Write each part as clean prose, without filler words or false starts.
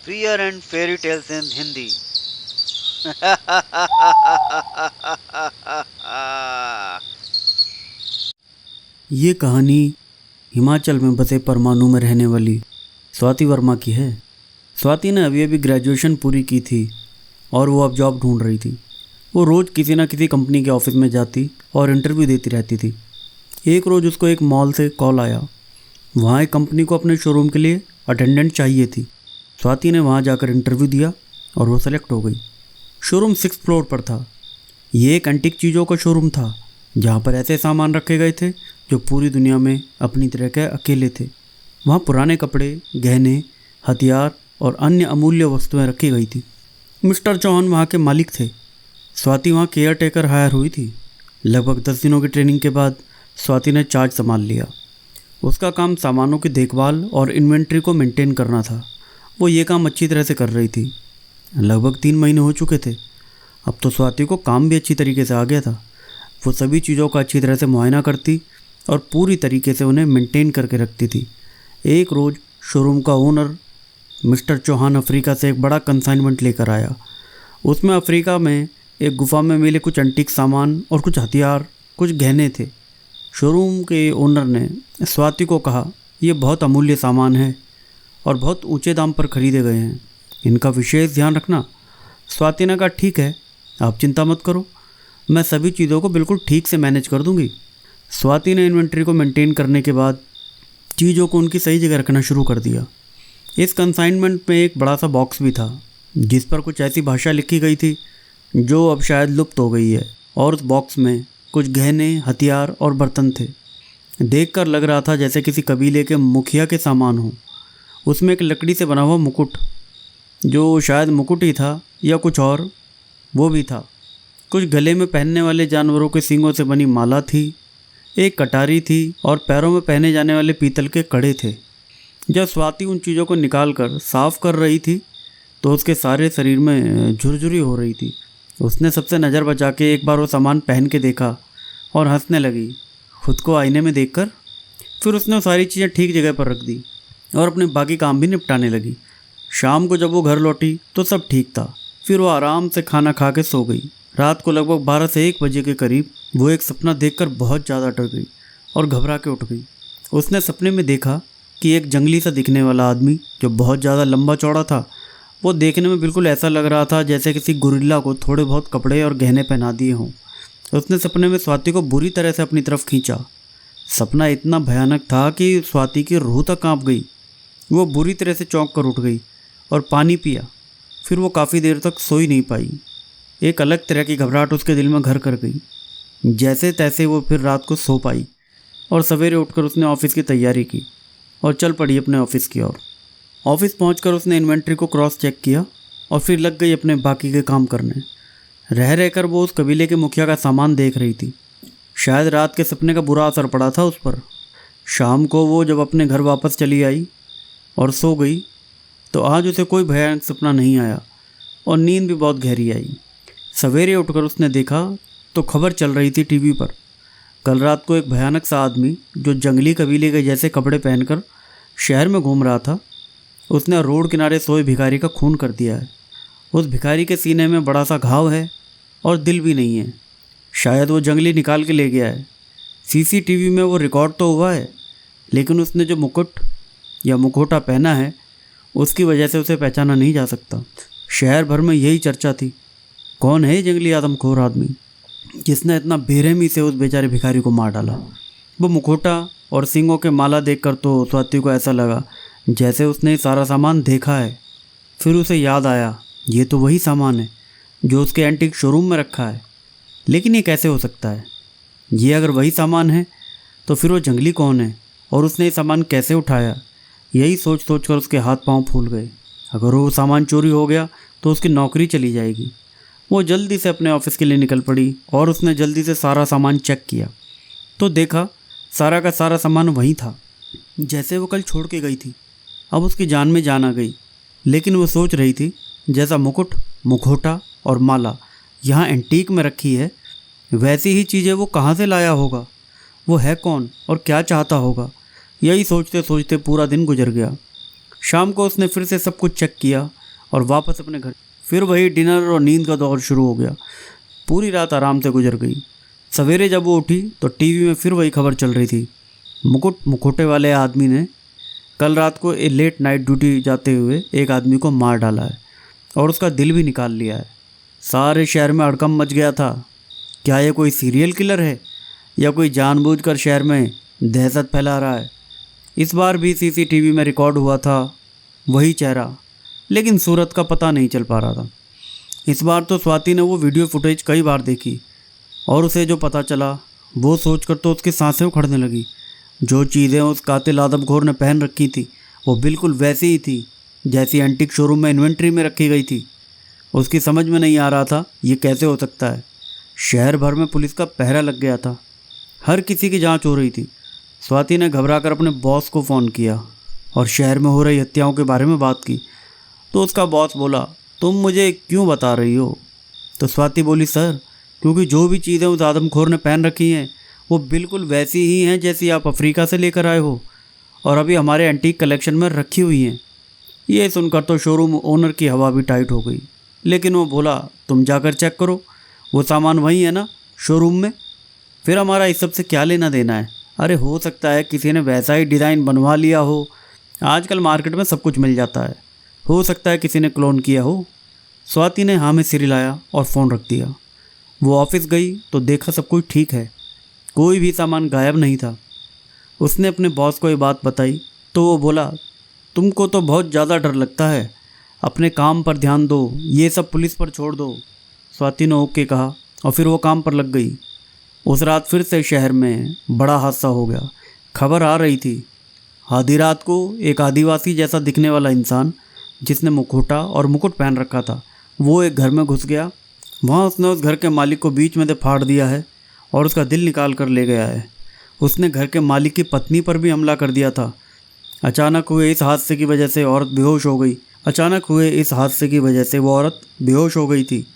Fear and Fairy Tales in Hindi. ये कहानी हिमाचल में बसे परमाणु में रहने वाली स्वाति वर्मा की है। स्वाति ने अभी अभी ग्रेजुएशन पूरी की थी और वो अब जॉब ढूंढ रही थी। वो रोज़ किसी ना किसी कंपनी के ऑफिस में जाती और इंटरव्यू देती रहती थी। एक रोज़ उसको एक मॉल से कॉल आया। वहाँ एक कंपनी को अपने शोरूम के लिए अटेंडेंट चाहिए थी। स्वाति ने वहाँ जाकर इंटरव्यू दिया और वो सेलेक्ट हो गई। शोरूम 6th फ्लोर पर था। ये एक एंटीक चीज़ों का शोरूम था जहाँ पर ऐसे सामान रखे गए थे जो पूरी दुनिया में अपनी तरह के अकेले थे। वहाँ पुराने कपड़े, गहने, हथियार और अन्य अमूल्य वस्तुएं रखी गई थी। मिस्टर चौहान वहाँ के मालिक थे। स्वाति वहाँ केयर टेकर हायर हुई थी। लगभग 10 दिनों की ट्रेनिंग के बाद स्वाति ने चार्ज संभाल लिया। उसका काम सामानों की देखभाल और इन्वेंट्री को मेंटेन करना था। वो ये काम अच्छी तरह से कर रही थी। लगभग 3 महीने हो चुके थे। अब तो स्वाति को काम भी अच्छी तरीके से आ गया था। वो सभी चीज़ों का अच्छी तरह से मुआयना करती और पूरी तरीके से उन्हें मेंटेन करके रखती थी। एक रोज़ शोरूम का ओनर मिस्टर चौहान अफ्रीका से एक बड़ा कंसाइनमेंट लेकर आया। उसमें अफ्रीका में एक गुफा में मिले कुछ एंटीक सामान और कुछ हथियार, कुछ गहने थे। शोरूम के ओनर ने स्वाति को कहा, ये बहुत अमूल्य सामान है और बहुत ऊंचे दाम पर खरीदे गए हैं, इनका विशेष ध्यान रखना। स्वाति ने कहा, ठीक है, आप चिंता मत करो, मैं सभी चीज़ों को बिल्कुल ठीक से मैनेज कर दूंगी। स्वाति ने इन्वेंट्री को मेंटेन करने के बाद चीज़ों को उनकी सही जगह रखना शुरू कर दिया। इस कंसाइनमेंट में एक बड़ा सा बॉक्स भी था जिस पर कुछ ऐसी भाषा लिखी गई थी जो अब शायद लुप्त हो गई है, और उस बॉक्स में कुछ गहने, हथियार और बर्तन थे। देखकर लग रहा था जैसे किसी कबीले के मुखिया के सामान हो। उसमें एक लकड़ी से बना हुआ मुकुट, जो शायद मुकुट ही था या कुछ और, वो भी था। कुछ गले में पहनने वाले जानवरों के सींगों से बनी माला थी, एक कटारी थी और पैरों में पहने जाने वाले पीतल के कड़े थे। जब स्वाति उन चीज़ों को निकाल कर साफ कर रही थी तो उसके सारे शरीर में झुरझुरी हो रही थी। उसने सबसे नज़र बचा के एक बार वो सामान पहन के देखा और हंसने लगी खुद को आईने में देखकर। फिर उसने वो सारी चीज़ें ठीक जगह पर रख दी और अपने बाकी काम भी निपटाने लगी। शाम को जब वो घर लौटी तो सब ठीक था। फिर वो आराम से खाना खा के सो गई। रात को लगभग 12 से 1 बजे के करीब वो एक सपना देखकर बहुत ज़्यादा डर गई और घबरा के उठ गई। उसने सपने में देखा कि एक जंगली सा दिखने वाला आदमी जो बहुत ज़्यादा लंबा चौड़ा था, वो देखने में बिल्कुल ऐसा लग रहा था जैसे किसी गुरिल्ला को थोड़े बहुत कपड़े और गहने पहना दिए हों। उसने सपने में स्वाति को बुरी तरह से अपनी तरफ खींचा। सपना इतना भयानक था कि स्वाति की रूह तक काँप गई। वो बुरी तरह से चौंक कर उठ गई और पानी पिया। फिर वो काफ़ी देर तक सो ही नहीं पाई। एक अलग तरह की घबराहट उसके दिल में घर कर गई। जैसे तैसे वो फिर रात को सो पाई और सवेरे उठकर उसने ऑफिस की तैयारी की और चल पड़ी अपने ऑफिस की ओर। ऑफिस पहुंचकर उसने इन्वेंट्री को क्रॉस चेक किया और फिर लग गई अपने बाकी के काम करने। रह रहकर वो उस कबीले के मुखिया का सामान देख रही थी। शायद रात के सपने का बुरा असर पड़ा था उस पर। शाम को वो जब अपने घर वापस चली आई और सो गई तो आज उसे कोई भयानक सपना नहीं आया और नींद भी बहुत गहरी आई। सवेरे उठकर उसने देखा तो खबर चल रही थी टीवी पर। कल रात को एक भयानक सा आदमी जो जंगली कबीले के जैसे कपड़े पहनकर शहर में घूम रहा था, उसने रोड किनारे सोए भिखारी का खून कर दिया है। उस भिखारी के सीने में बड़ा सा घाव है और दिल भी नहीं है। शायद वो जंगली निकाल के ले गया है। सीसीटीवी में वो रिकॉर्ड तो हुआ है, लेकिन उसने जो मुकुट या मुखौटा पहना है उसकी वजह से उसे पहचाना नहीं जा सकता। शहर भर में यही चर्चा थी, कौन है जंगली आदमखोर आदमी जिसने इतना बेरहमी से उस बेचारे भिखारी को मार डाला। वो मुखौटा और सींगों के माला देखकर तो स्वाति को ऐसा लगा जैसे उसने सारा सामान देखा है। फिर उसे याद आया, ये तो वही सामान है जो उसके एंटीक शोरूम में रखा है। लेकिन ये कैसे हो सकता है? ये अगर वही सामान है तो फिर वो जंगली कौन है और उसने ये सामान कैसे उठाया? यही सोच सोच कर उसके हाथ पांव फूल गए। अगर वो सामान चोरी हो गया तो उसकी नौकरी चली जाएगी। वो जल्दी से अपने ऑफिस के लिए निकल पड़ी और उसने जल्दी से सारा सामान चेक किया तो देखा सारा का सारा सामान वही था जैसे वो कल छोड़ के गई थी। अब उसकी जान में जान आ गई। लेकिन वो सोच रही थी, जैसा मुकुट, मुखौटा और माला यहाँ एंटीक में रखी है, वैसी ही चीज़ें वो कहाँ से लाया होगा? वो है कौन और क्या चाहता होगा? यही सोचते सोचते पूरा दिन गुजर गया। शाम को उसने फिर से सब कुछ चेक किया और वापस अपने घर। फिर वही डिनर और नींद का दौर शुरू हो गया। पूरी रात आराम से गुजर गई। सवेरे जब वो उठी तो टीवी में फिर वही खबर चल रही थी। मुखौटे वाले आदमी ने कल रात को लेट नाइट ड्यूटी जाते हुए एक आदमी को मार डाला है और उसका दिल भी निकाल लिया है। सारे शहर में हड़कंप मच गया था। क्या ये कोई सीरियल किलर है या कोई जानबूझकर शहर में दहशत फैला रहा है? इस बार भी सीसीटीवी में रिकॉर्ड हुआ था वही चेहरा, लेकिन सूरत का पता नहीं चल पा रहा था। इस बार तो स्वाति ने वो वीडियो फुटेज कई बार देखी और उसे जो पता चला वो सोचकर तो उसकी सांसें उखड़ने लगी। जो चीज़ें उस कातिल आदमखोर ने पहन रखी थी वो बिल्कुल वैसी ही थी जैसी एंटीक शोरूम में इन्वेंट्री में रखी गई थी। उसकी समझ में नहीं आ रहा था ये कैसे हो सकता है। शहर भर में पुलिस का पहरा लग गया था, हर किसी की जांच हो रही थी। स्वाति ने घबराकर अपने बॉस को फ़ोन किया और शहर में हो रही हत्याओं के बारे में बात की। तो उसका बॉस बोला, तुम मुझे क्यों बता रही हो? तो स्वाति बोली, सर क्योंकि जो भी चीज़ें उस आदमखोर ने पहन रखी हैं वो बिल्कुल वैसी ही हैं जैसी आप अफ्रीका से लेकर आए हो और अभी हमारे एंटीक कलेक्शन में रखी हुई हैं। ये सुनकर तो शोरूम ओनर की हवा भी टाइट हो गई, लेकिन वो बोला, तुम जाकर चेक करो, वो सामान वही है ना शोरूम में, फिर हमारा इस सब से क्या लेना देना है? अरे हो सकता है किसी ने वैसा ही डिज़ाइन बनवा लिया हो, आजकल मार्केट में सब कुछ मिल जाता है, हो सकता है किसी ने क्लोन किया हो। स्वाति ने हाँ में सिर हिलाया और फ़ोन रख दिया। वो ऑफिस गई तो देखा सब कुछ ठीक है, कोई भी सामान गायब नहीं था। उसने अपने बॉस को ये बात बताई तो वो बोला, तुमको तो बहुत ज़्यादा डर लगता है, अपने काम पर ध्यान दो, ये सब पुलिस पर छोड़ दो। स्वाति ने ओके कहा और फिर वो काम पर लग गई। उस रात फिर से शहर में बड़ा हादसा हो गया। खबर आ रही थी आधी रात को एक आदिवासी जैसा दिखने वाला इंसान जिसने मुखौटा और मुकुट पहन रखा था वो एक घर में घुस गया। वहाँ उसने उस घर के मालिक को बीच में से फाड़ दिया है और उसका दिल निकाल कर ले गया है। उसने घर के मालिक की पत्नी पर भी हमला कर दिया था। अचानक हुए इस हादसे की वजह से वो औरत बेहोश हो गई थी।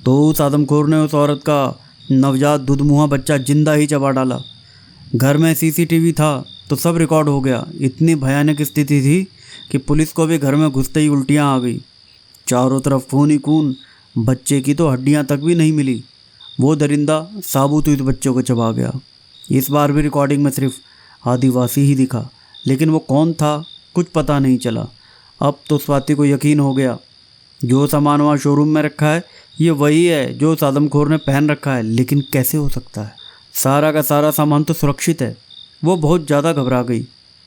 तो उस आदमखोर ने उस औरत का नवजात दुधमुहा बच्चा जिंदा ही चबा डाला। घर में सीसीटीवी था तो सब रिकॉर्ड हो गया। इतनी भयानक स्थिति थी कि पुलिस को भी घर में घुसते ही उल्टियाँ आ गई। चारों तरफ खून ही खून, बच्चे की तो हड्डियाँ तक भी नहीं मिली। वो दरिंदा साबुत हुए बच्चों को चबा गया। इस बार भी रिकॉर्डिंग में सिर्फ आदिवासी ही दिखा, लेकिन वो कौन था कुछ पता नहीं चला। अब तो स्वाति को यकीन हो गया जो सामान वहाँ शोरूम में रखा है ये वही है जो उस आदमखोर ने पहन रखा है। लेकिन कैसे हो सकता है? सारा का सारा सामान तो सुरक्षित है। वो बहुत ज़्यादा घबरा गई।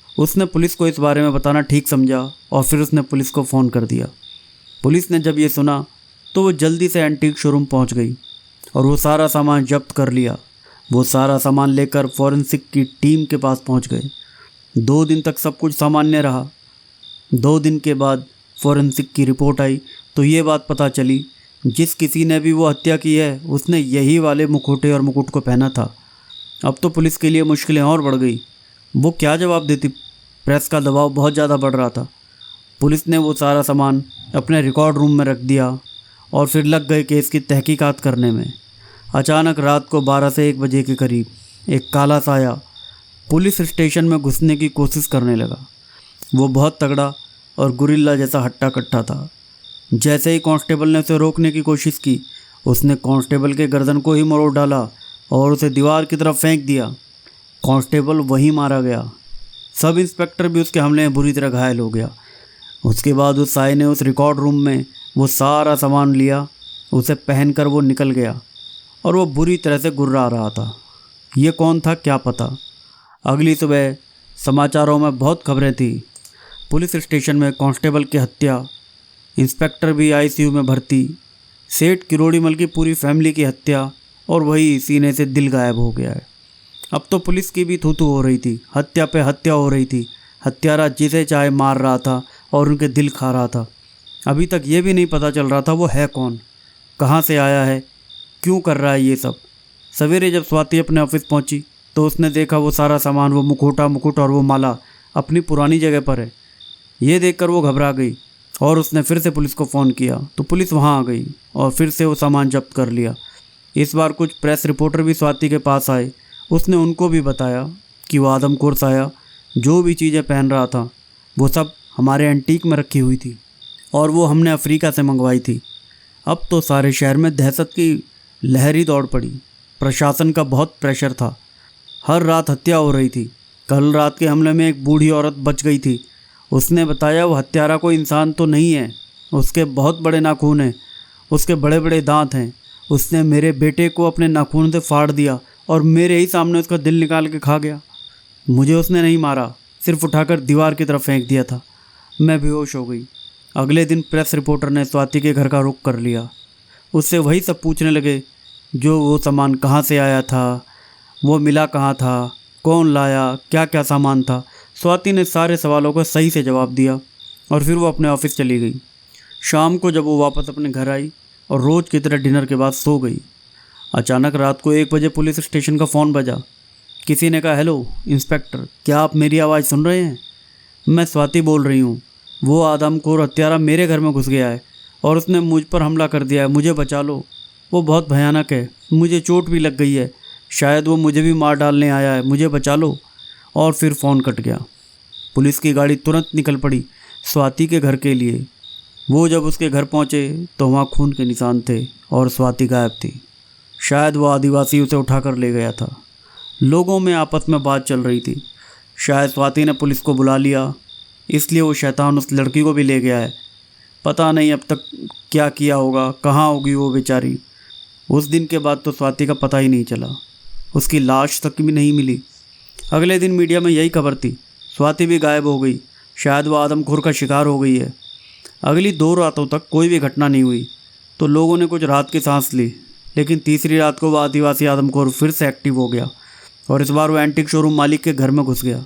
उसने पुलिस को इस बारे में बताना ठीक समझा और फिर उसने पुलिस को फ़ोन कर दिया। पुलिस ने जब ये सुना तो वो जल्दी से एंटीक शोरूम पहुंच गई और वो सारा सामान जब्त कर लिया। वो सारा सामान लेकर फॉरेंसिक की टीम के पास पहुंच गए। 2 दिन तक सब कुछ सामान्य रहा। 2 दिन के बाद फॉरेंसिक की रिपोर्ट आई तो ये बात पता चली जिस किसी ने भी वो हत्या की है उसने यही वाले मुखौटे और मुकुट को पहना था। अब तो पुलिस के लिए मुश्किलें और बढ़ गई। वो क्या जवाब देती? प्रेस का दबाव बहुत ज़्यादा बढ़ रहा था। पुलिस ने वो सारा सामान अपने रिकॉर्ड रूम में रख दिया और फिर लग गए केस की तहकीकात करने में। अचानक रात को 12 से 1 बजे के करीब एक काला साया पुलिस स्टेशन में घुसने की कोशिश करने लगा। वो बहुत तगड़ा और गुरिल्ला जैसा हट्टा कट्टा था। जैसे ही कांस्टेबल ने उसे रोकने की कोशिश की उसने कांस्टेबल के गर्दन को ही मरोड़ डाला और उसे दीवार की तरफ फेंक दिया। कांस्टेबल वहीं मारा गया। सब इंस्पेक्टर भी उसके हमले में बुरी तरह घायल हो गया। उसके बाद उस साये ने उस रिकॉर्ड रूम में वो सारा सामान लिया, उसे पहनकर वो निकल गया और वो बुरी तरह से गुर्रा रहा था। ये कौन था क्या पता। अगली सुबह समाचारों में बहुत खबरें थी। पुलिस स्टेशन में कांस्टेबल की हत्या, इंस्पेक्टर भी आईसीयू में भर्ती, सेठ किरोड़ीमल की पूरी फैमिली की हत्या और वही सीने से दिल गायब हो गया है। अब तो पुलिस की भी थू-थू हो रही थी। हत्या पे हत्या हो रही थी। हत्यारा जिसे चाहे मार रहा था और उनके दिल खा रहा था। अभी तक ये भी नहीं पता चल रहा था वो है कौन, कहाँ से आया है, क्यों कर रहा है ये सब। सवेरे जब स्वाति अपने ऑफिस पहुंची तो उसने देखा वो सारा सामान, वो मुकुट और वो माला अपनी पुरानी जगह पर है। ये देखकर वो घबरा गई और उसने फिर से पुलिस को फ़ोन किया तो पुलिस वहाँ आ गई और फिर से वो सामान जब्त कर लिया। इस बार कुछ प्रेस रिपोर्टर भी स्वाति के पास आए। उसने उनको भी बताया कि वो आदमखोर साया जो भी चीज़ें पहन रहा था वो सब हमारे एंटीक में रखी हुई थी और वो हमने अफ्रीका से मंगवाई थी। अब तो सारे शहर में दहशत की लहर ही दौड़ पड़ी। प्रशासन का बहुत प्रेशर था। हर रात हत्या हो रही थी। कल रात के हमले में एक बूढ़ी औरत बच गई थी। उसने बताया वो हत्यारा कोई इंसान तो नहीं है, उसके बहुत बड़े नाखून हैं, उसके बड़े बड़े दांत हैं। उसने मेरे बेटे को अपने नाखून से फाड़ दिया और मेरे ही सामने उसका दिल निकाल के खा गया। मुझे उसने नहीं मारा, सिर्फ उठाकर दीवार की तरफ फेंक दिया था। मैं बेहोश हो गई। अगले दिन प्रेस रिपोर्टर ने स्वाति के घर का रुख कर लिया। उससे वही सब पूछने लगे, जो वो सामान कहाँ से आया था, वो मिला कहाँ था, कौन लाया, क्या क्या सामान था। स्वाति ने सारे सवालों का सही से जवाब दिया और फिर वो अपने ऑफिस चली गई। शाम को जब वो वापस अपने घर आई और रोज़ की तरह डिनर के बाद सो गई, अचानक रात को 1 बजे पुलिस स्टेशन का फ़ोन बजा। किसी ने कहा, हेलो इंस्पेक्टर, क्या आप मेरी आवाज़ सुन रहे हैं? मैं स्वाति बोल रही हूँ। वो आदमखोर हत्यारा मेरे घर में घुस गया है और उसने मुझ पर हमला कर दिया है, मुझे बचा लो। वो बहुत भयानक है, मुझे चोट भी लग गई है, शायद वो मुझे भी मार डालने आया है, मुझे बचा लो। और फिर फ़ोन कट गया। पुलिस की गाड़ी तुरंत निकल पड़ी स्वाति के घर के लिए। वो जब उसके घर पहुँचे तो वहाँ खून के निशान थे और स्वाति गायब थी। शायद वो आदिवासी उसे उठाकर ले गया था। लोगों में आपस में बात चल रही थी, शायद स्वाति ने पुलिस को बुला लिया, इसलिए वो शैतान उस लड़की को भी ले गया है। पता नहीं अब तक क्या किया होगा, कहाँ होगी वो बेचारी। उस दिन के बाद तो स्वाति का पता ही नहीं चला, उसकी लाश तक भी नहीं मिली। अगले दिन मीडिया में यही खबर थी, स्वाति भी गायब हो गई, शायद वो आदमखोर का शिकार हो गई है। अगली 2 रातों तक कोई भी घटना नहीं हुई तो लोगों ने कुछ रात की सांस ली, लेकिन तीसरी रात को वो आदिवासी आदमखोर फिर से एक्टिव हो गया और इस बार वो एंटीक शोरूम मालिक के घर में घुस गया।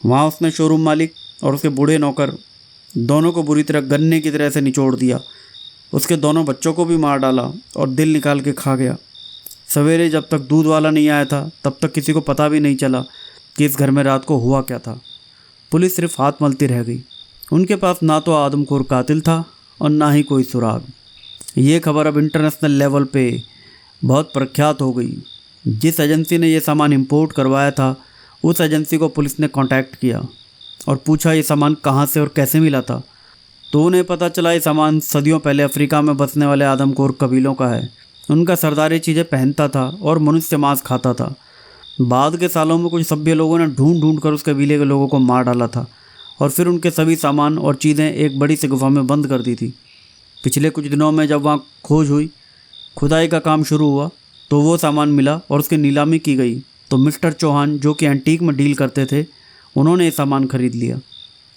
वहाँ उसने शोरूम मालिक और उसके बूढ़े नौकर दोनों को बुरी तरह गन्ने की तरह से निचोड़ दिया। उसके दोनों बच्चों को भी मार डाला और दिल निकाल के खा गया। सवेरे जब तक दूध वाला नहीं आया था तब तक किसी को पता भी नहीं चला कि इस घर में रात को हुआ क्या था। पुलिस सिर्फ हाथ मलती रह गई। उनके पास ना तो आदमखोर कातिल था और ना ही कोई सुराग। ये खबर अब इंटरनेशनल लेवल पे बहुत प्रख्यात हो गई। जिस एजेंसी ने ये सामान इंपोर्ट करवाया था उस एजेंसी को पुलिस ने कांटेक्ट किया और पूछा ये सामान कहाँ से और कैसे मिला था। तो उन्हें पता चला ये सामान सदियों पहले अफ्रीका में बसने वाले आदमखोर कबीलों का है। उनका सरदार ये चीज़ें पहनता था और मनुष्य मांस खाता था। बाद के सालों में कुछ सभ्य लोगों ने ढूंढ ढूंढ कर उस कबीले के लोगों को मार डाला था और फिर उनके सभी सामान और चीज़ें एक बड़ी सी गुफा में बंद कर दी थी। पिछले कुछ दिनों में जब वहाँ खोज हुई, खुदाई का काम शुरू हुआ तो वो सामान मिला और उसकी नीलामी की गई। तो मिस्टर चौहान जो कि एंटीक में डील करते थे, उन्होंने ये सामान खरीद लिया।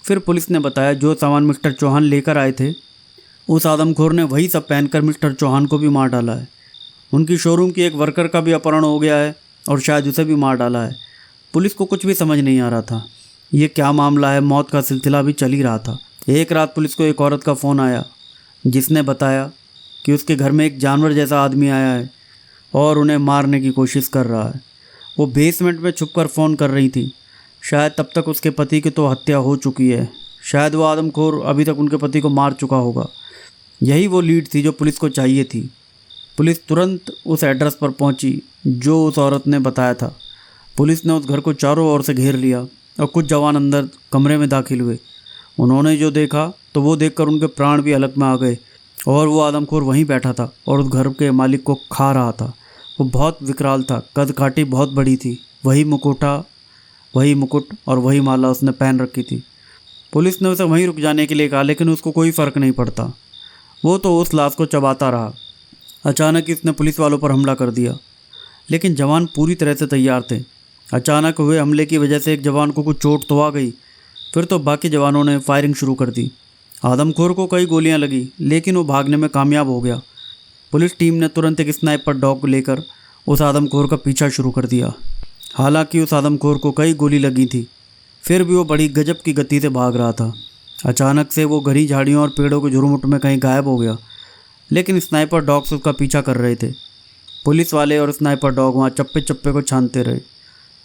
फिर पुलिस ने बताया जो सामान मिस्टर चौहान लेकर आए थे उस आदमखोर ने वही सब पहनकर मिस्टर चौहान को भी मार डाला है। उनकी शोरूम की एक वर्कर का भी अपहरण हो गया है और शायद उसे भी मार डाला है। पुलिस को कुछ भी समझ नहीं आ रहा था, ये क्या मामला है। मौत का सिलसिला भी चल ही रहा था। एक रात पुलिस को एक औरत का फ़ोन आया जिसने बताया कि उसके घर में एक जानवर जैसा आदमी आया है और उन्हें मारने की कोशिश कर रहा है। वो बेसमेंट में छुपकर फ़ोन कर रही थी। शायद तब तक उसके पति की तो हत्या हो चुकी है। शायद वो आदमखोर अभी तक उनके पति को मार चुका होगा। यही वो लीड थी जो पुलिस को चाहिए थी। पुलिस तुरंत उस एड्रेस पर पहुंची जो उस औरत ने बताया था। पुलिस ने उस घर को चारों ओर से घेर लिया और कुछ जवान अंदर कमरे में दाखिल हुए। उन्होंने जो देखा तो वो देखकर उनके प्राण भी हलक में आ गए और वो आदमखोर वहीं बैठा था और उस घर के मालिक को खा रहा था। वो बहुत विकराल था, कद काठी बहुत बड़ी थी। वही मुकुट और वही माला उसने पहन रखी थी। पुलिस ने उसे वहीं रुक जाने के लिए कहा, लेकिन उसको कोई फ़र्क नहीं पड़ता। वो तो उस लाश को चबाता रहा। अचानक इसने पुलिस वालों पर हमला कर दिया, लेकिन जवान पूरी तरह से तैयार थे। अचानक हुए हमले की वजह से एक जवान को कुछ चोट तो आ गई, फिर तो बाकी जवानों ने फायरिंग शुरू कर दी। आदमखोर को कई गोलियां लगी, लेकिन वो भागने में कामयाब हो गया। पुलिस टीम ने तुरंत एक स्नाइपर डॉग लेकर उस आदमखोर का पीछा शुरू कर दिया। हालांकि उस आदमखोर को कई गोली लगी थी, फिर भी वो बड़ी गजब की गति से भाग रहा था। अचानक से वो घनी झाड़ियों और पेड़ों के झुरमुट में कहीं गायब हो गया, लेकिन स्नाइपर डॉग्स उसका पीछा कर रहे थे। पुलिस वाले और स्नाइपर डॉग वहाँ चप्पे चप्पे को छानते रहे।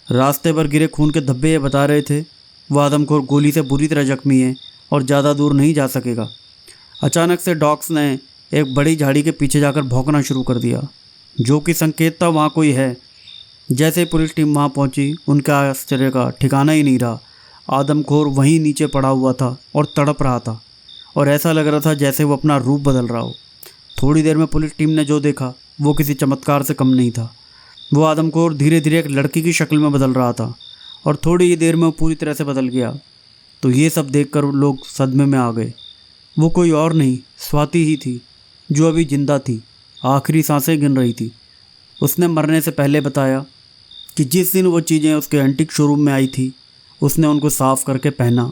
रास्ते पर गिरे खून के धब्बे ये बता रहे थे वो आदमखोर गोली से बुरी तरह जख्मी है और ज़्यादा दूर नहीं जा सकेगा। अचानक से डॉग्स ने एक बड़ी झाड़ी के पीछे जाकर भौंकना शुरू कर दिया, जो कि संकेत था वहाँ कोई है। जैसे ही पुलिस टीम वहाँ पहुँची, उनका आश्चर्य का ठिकाना ही नहीं रहा। आदमखोर वहीं नीचे पड़ा हुआ था और तड़प रहा था और ऐसा लग रहा था जैसे वो अपना रूप बदल रहा हो। थोड़ी देर में पुलिस टीम ने जो देखा वो किसी चमत्कार से कम नहीं था। वो आदमखोर धीरे धीरे एक लड़की की शक्ल में बदल रहा था और थोड़ी ही देर में वो पूरी तरह से बदल गया। तो ये सब देखकर लोग सदमे में आ गए। वो कोई और नहीं, स्वाति ही थी, जो अभी जिंदा थी, आखिरी सांसें गिन रही थी। उसने मरने से पहले बताया कि जिस दिन वो चीज़ें उसके एंटीक शोरूम में आई थी उसने उनको साफ़ करके पहना।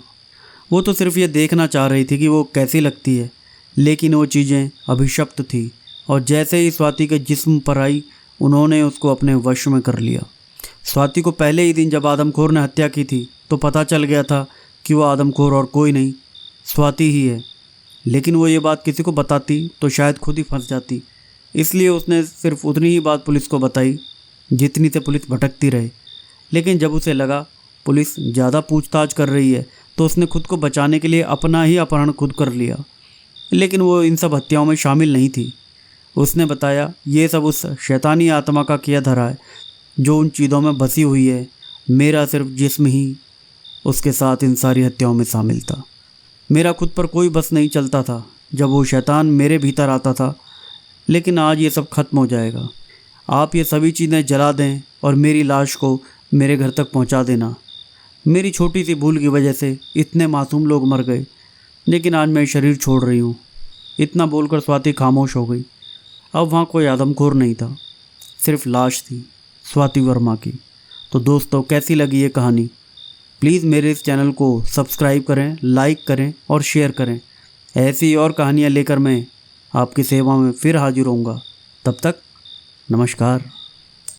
वो तो सिर्फ ये देखना चाह रही थी कि वो कैसी लगती है, लेकिन वो चीज़ें अभिशप्त थी और जैसे ही स्वाति के जिस्म पर आई उन्होंने उसको अपने वश में कर लिया। स्वाति को पहले ही दिन जब आदमखोर ने हत्या की थी तो पता चल गया था कि वो आदमखोर और कोई नहीं, स्वाति ही है। लेकिन वो ये बात किसी को बताती तो शायद खुद ही फंस जाती, इसलिए उसने सिर्फ उतनी ही बात पुलिस को बताई जितनी से पुलिस भटकती रहे। लेकिन जब उसे लगा पुलिस ज़्यादा पूछताछ कर रही है तो उसने खुद को बचाने के लिए अपना ही अपहरण खुद कर लिया। लेकिन वो इन सब हत्याओं में शामिल नहीं थी। उसने बताया ये सब उस शैतानी आत्मा का किया धरा है जो उन चीज़ों में बसी हुई है। मेरा सिर्फ जिस्म ही उसके साथ इन सारी हत्याओं में शामिल था। मेरा खुद पर कोई बस नहीं चलता था जब वो शैतान मेरे भीतर आता था। लेकिन आज ये सब खत्म हो जाएगा। आप ये सभी चीज़ें जला दें और मेरी लाश को मेरे घर तक पहुंचा देना। मेरी छोटी सी भूल की वजह से इतने मासूम लोग मर गए, लेकिन आज मैं शरीर छोड़ रही हूँ। इतना बोलकर स्वाति खामोश हो गई। अब वहाँ कोई आदमखोर नहीं था, सिर्फ लाश थी स्वाति वर्मा की। तो दोस्तों, कैसी लगी ये कहानी? प्लीज़ मेरे इस चैनल को सब्सक्राइब करें, लाइक करें और शेयर करें। ऐसी और कहानियाँ लेकर मैं आपकी सेवा में फिर हाजिर होऊंगा। तब तक नमस्कार।